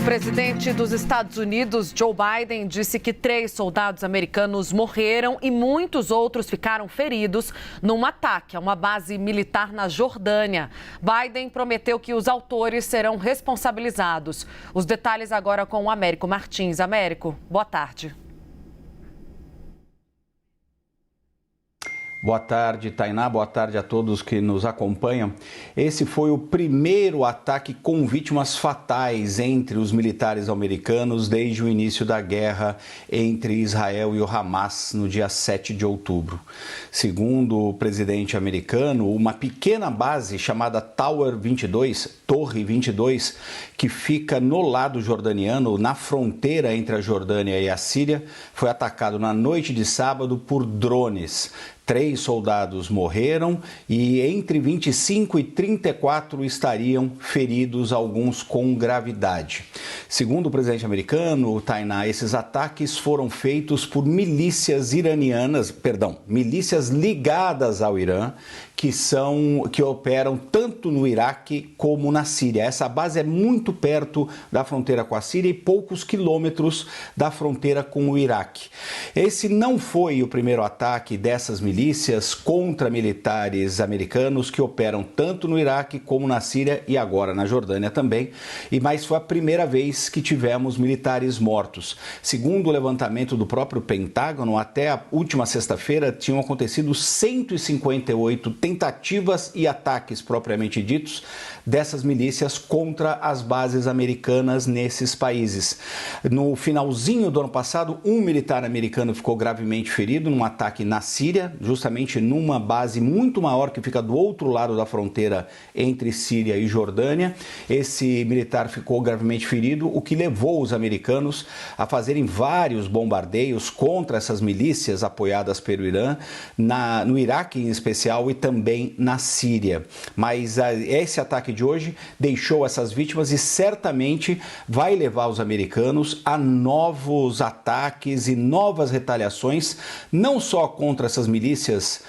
O presidente dos Estados Unidos, Joe Biden, disse que 3 soldados americanos morreram e muitos outros ficaram feridos num ataque a uma base militar na Jordânia. Biden prometeu que os autores serão responsabilizados. Os detalhes agora com o Américo Martins. Américo, boa tarde. Boa tarde, Tainá. Boa tarde a todos que nos acompanham. Esse foi o primeiro ataque com vítimas fatais entre os militares americanos desde o início da guerra entre Israel e o Hamas no dia 7 de outubro. Segundo o presidente americano, uma pequena base chamada Torre 22, que fica no lado jordaniano, na fronteira entre a Jordânia e a Síria, foi atacado na noite de sábado por drones. 3 soldados morreram e entre 25 e 34 estariam feridos, alguns com gravidade. Segundo o presidente americano, Tainá, esses ataques foram feitos por milícias ligadas ao Irã, que operam tanto no Iraque como na Síria. Essa base é muito perto da fronteira com a Síria e poucos quilômetros da fronteira com o Iraque. Esse não foi o primeiro ataque dessas milícias contra militares americanos que operam tanto no Iraque como na Síria e agora na Jordânia também, mas foi a primeira vez que tivemos militares mortos. Segundo o levantamento do próprio Pentágono, até a última sexta-feira tinham acontecido 158 tentativas e ataques propriamente ditos dessas milícias contra as bases americanas nesses países. No finalzinho do ano passado, um militar americano ficou gravemente ferido num ataque na Síria, justamente numa base muito maior que fica do outro lado da fronteira entre Síria e Jordânia. Esse militar ficou gravemente ferido, o que levou os americanos a fazerem vários bombardeios contra essas milícias apoiadas pelo Irã, no Iraque em especial e também na Síria. Mas esse ataque de hoje deixou essas vítimas e certamente vai levar os americanos a novos ataques e novas retaliações, não só contra essas milícias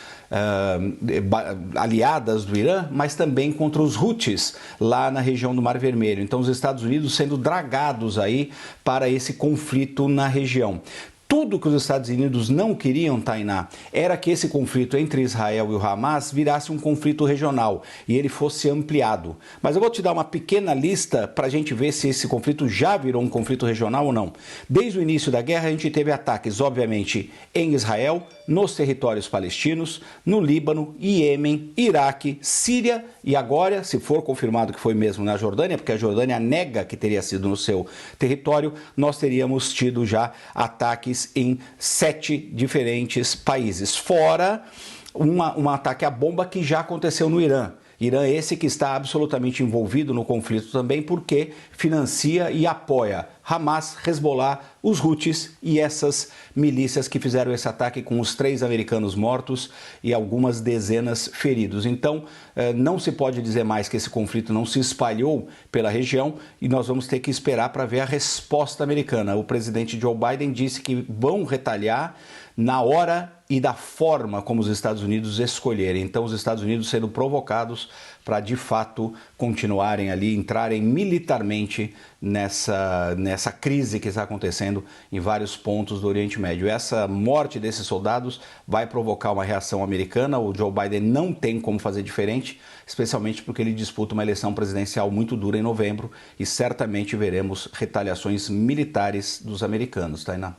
aliadas do Irã, mas também contra os Houthis lá na região do Mar Vermelho. Então, os Estados Unidos sendo dragados aí para esse conflito na região. Tudo que os Estados Unidos não queriam, Tainá, era que esse conflito entre Israel e o Hamas virasse um conflito regional e ele fosse ampliado. Mas eu vou te dar uma pequena lista para a gente ver se esse conflito já virou um conflito regional ou não. Desde o início da guerra, a gente teve ataques, obviamente, em Israel, nos territórios palestinos, no Líbano, Iêmen, Iraque, Síria e agora, se for confirmado que foi mesmo na Jordânia, porque a Jordânia nega que teria sido no seu território, nós teríamos tido já ataques em 7 diferentes países, fora um ataque à bomba que já aconteceu no Irã. Irã esse que está absolutamente envolvido no conflito também porque financia e apoia Hamas, Hezbollah, os Houthis e essas milícias que fizeram esse ataque com os 3 americanos mortos e algumas dezenas feridos. Então, não se pode dizer mais que esse conflito não se espalhou pela região e nós vamos ter que esperar para ver a resposta americana. O presidente Joe Biden disse que vão retaliar na hora e da forma como os Estados Unidos escolherem. Então, os Estados Unidos sendo provocados para, de fato, continuarem ali, entrarem militarmente nessa crise que está acontecendo em vários pontos do Oriente Médio. Essa morte desses soldados vai provocar uma reação americana. O Joe Biden não tem como fazer diferente, especialmente porque ele disputa uma eleição presidencial muito dura em novembro e certamente veremos retaliações militares dos americanos, Tainá.